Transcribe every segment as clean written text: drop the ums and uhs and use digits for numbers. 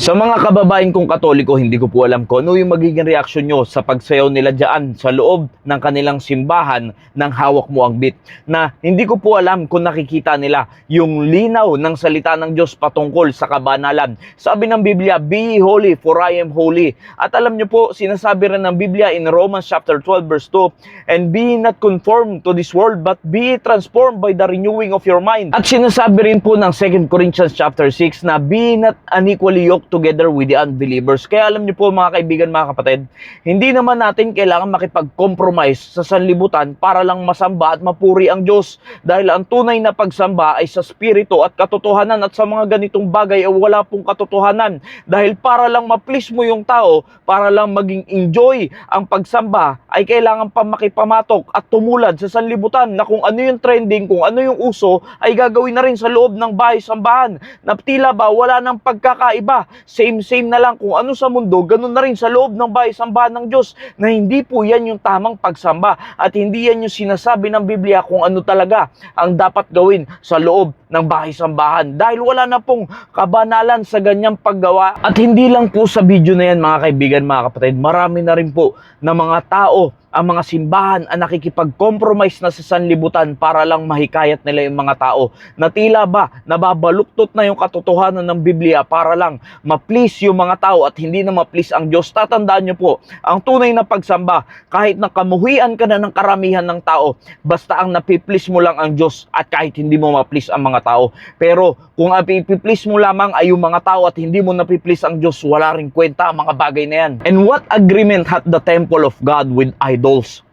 Sa mga kababayan kong Katoliko, hindi ko po alam kung ano yung magiging reaksyon nyo sa pagsayaw nila dyan sa loob ng kanilang simbahan ng hawak mo ang bit. Na hindi ko po alam kung nakikita nila yung linaw ng salita ng Diyos patungkol sa kabanalan. Sabi ng Biblia, "Be ye holy, for I am holy." At alam nyo po, sinasabi rin ng Biblia in Romans chapter 12 verse 2, "And be ye not conformed to this world, but be ye transformed by the renewing of your mind." At sinasabi rin po ng 2 Corinthians chapter 6 na, "Be ye not unequally yoked together with the unbelievers." Kaya alam niyo po mga kaibigan, mga kapatid, hindi naman natin kailangan makipag-compromise sa sanlibutan para lang masamba at mapuri ang Diyos. Dahil ang tunay na pagsamba ay sa spirito at katotohanan, at sa mga ganitong bagay ay wala pong katotohanan. Dahil para lang ma-please mo yung tao, para lang maging enjoy ang pagsamba, ay kailangan pa makipamatok at tumulad sa sanlibutan na kung ano yung trending, kung ano yung uso, ay gagawin na rin sa loob ng bahay-sambahan. Na tila ba wala nang pagkakaiba. Same na lang kung ano sa mundo, ganun na rin sa loob ng bahay-sambahan ng Diyos, na hindi po yan yung tamang pagsamba at hindi yan yung sinasabi ng Biblia kung ano talaga ang dapat gawin sa loob ng bahay-sambahan. Dahil wala na pong kabanalan sa ganyang paggawa. At hindi lang po sa video na yan mga kaibigan, mga kapatid, marami na rin po na mga tao, ang mga simbahan ang nakikipag-compromise na sa sanlibutan para lang mahikayat nila yung mga tao. Na tila ba nababaluktot na yung katotohanan ng Biblia para lang ma-please yung mga tao at hindi na ma-please ang Diyos. Tatandaan nyo po, ang tunay na pagsamba, kahit nakamuhian ka na ng karamihan ng tao, basta ang napiplease mo lang ang Diyos at kahit hindi mo ma-please ang mga tao. Pero kung ipiplease mo lamang ay yung mga tao at hindi mo napiplease ang Diyos, wala rin kwenta ang mga bagay na yan. And what agreement hath the temple of God with idols?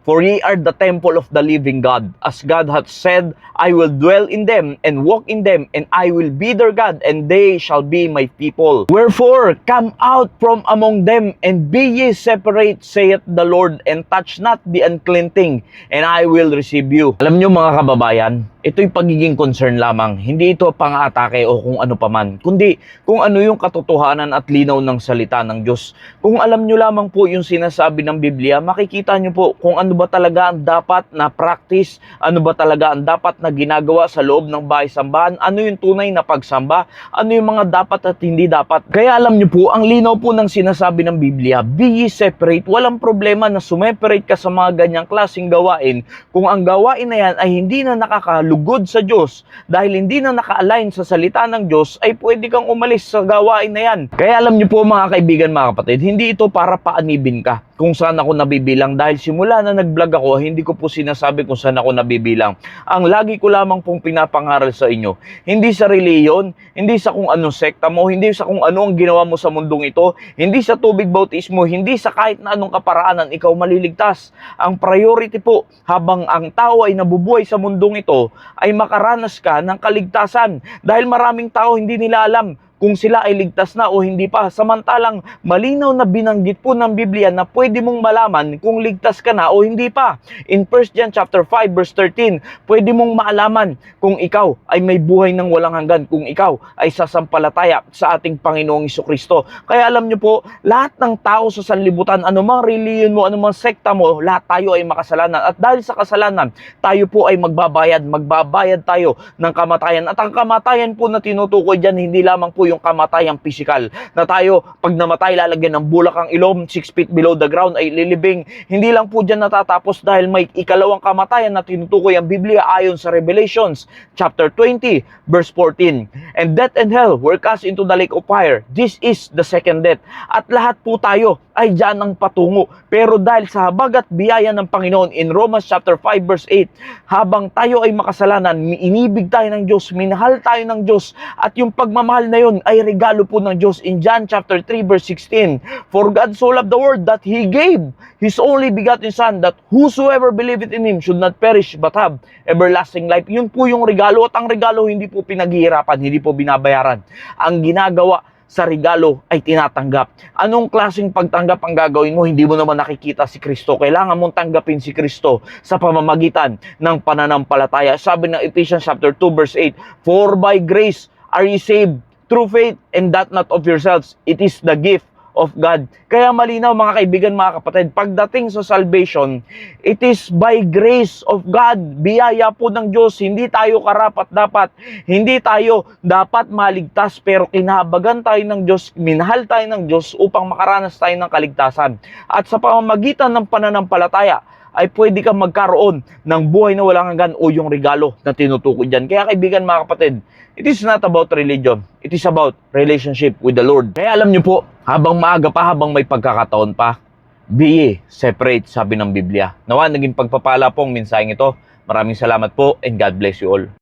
For ye are the temple of the living God. As God hath said, I will dwell in them and walk in them, and I will be their God, and they shall be my people. Wherefore, come out from among them, and be ye separate, saith the Lord, and touch not the unclean thing, and I will receive you. Alam nyo mga kababayan, ito'y pagiging concern lamang. Hindi ito pang-atake o kung ano paman, kundi kung ano yung katotohanan at linaw ng salita ng Diyos. Kung alam nyo lamang po yung sinasabi ng Biblia, makikita nyo po kung ano ba talaga ang dapat na practice, ano ba talaga ang dapat na ginagawa sa loob ng bahay-sambahan, ano yung tunay na pagsamba, ano yung mga dapat at hindi dapat. Kaya alam nyo po, ang linaw po ng sinasabi ng Biblia, be ye separate. Walang problema na sumeparate ka sa mga ganyang klaseng gawain kung ang gawain na yan ay hindi na nakakalugod sa Diyos, dahil hindi na naka-align sa salita ng Diyos, ay pwede kang umalis sa gawain na yan. Kaya alam nyo po mga kaibigan, mga kapatid, hindi ito para paanibin ka kung saan ako nabibilang, dahil simula na nag-vlog ako, hindi ko po sinasabi kung saan ako nabibilang. Ang lagi ko lamang pong pinapangaral sa inyo, hindi sa reliyon, hindi sa kung anong sekta mo, hindi sa kung ano ang ginawa mo sa mundong ito, hindi sa tubig bautismo, hindi sa kahit na anong kaparaanan ikaw maliligtas. Ang priority po, habang ang tao ay nabubuhay sa mundong ito, ay makaranas ka ng kaligtasan. Dahil maraming tao hindi nila alam kung sila ay ligtas na o hindi pa. Samantalang malinaw na binanggit po ng Biblia na pwede mong malaman kung ligtas ka na o hindi pa. In 1 John chapter 5 verse 13, pwede mong maalaman kung ikaw ay may buhay ng walang hanggan, kung ikaw ay sasampalataya sa ating Panginoong Jesucristo. Kaya alam nyo po, lahat ng tao sa sanlibutan, anumang reliyon mo, anumang sekta mo, lahat tayo ay makasalanan. At dahil sa kasalanan, tayo po ay magbabayad tayo ng kamatayan. At ang kamatayan po na tinutukoy dyan, hindi lamang po yung kamatayang physical, na tayo pag namatay lalagyan ng bulak ang ilong, 6 feet below the ground ay lilibing. Hindi lang po dyan natatapos, dahil may ikalawang kamatayan na tinutukoy ang Biblia ayon sa Revelations chapter 20 verse 14. And death and hell were cast into the lake of fire. This is the second death. At lahat po tayo ay dyan ang patungo. Pero dahil sa habag at biyaya ng Panginoon in Romans chapter 5 verse 8, habang tayo ay makasalanan, inibig tayo ng Diyos, minahal tayo ng Diyos, at yung pagmamahal na yun ay regalo po ng Diyos in John chapter 3 verse 16. For God so loved the world that He gave His only begotten Son, that whosoever believeth in Him should not perish but have everlasting life. Yun po yung regalo, at ang regalo hindi po pinaghihirapan, hindi po binabayaran. Ang ginagawa sa regalo ay tinatanggap. Anong klaseng pagtanggap ang gagawin mo? Hindi mo naman nakikita si Kristo. Kailangan mong tanggapin si Kristo sa pamamagitan ng pananampalataya. Sabi ng Ephesians chapter 2 verse 8, For by grace are ye saved through faith, and that not of yourselves. It is the gift of God. Kaya malinaw mga kaibigan, mga kapatid, pagdating sa salvation, it is by grace of God. Biyaya po ng Diyos. Hindi tayo karapat-dapat. Hindi tayo dapat maligtas, pero kinahabagan tayo ng Diyos, minahal tayo ng Diyos upang makaranas tayo ng kaligtasan. At sa pamamagitan ng pananampalataya, ay pwede kang magkaroon ng buhay na walang hanggan o yung regalo na tinutukoy dyan. Kaya kaibigan, mga kapatid, it is not about religion. It is about relationship with the Lord. Kaya alam nyo po, habang maaga pa, habang may pagkakataon pa, be ye separate, sabi ng Biblia. Nawa, naging pagpapala po ang mensaheng ito. Maraming salamat po and God bless you all.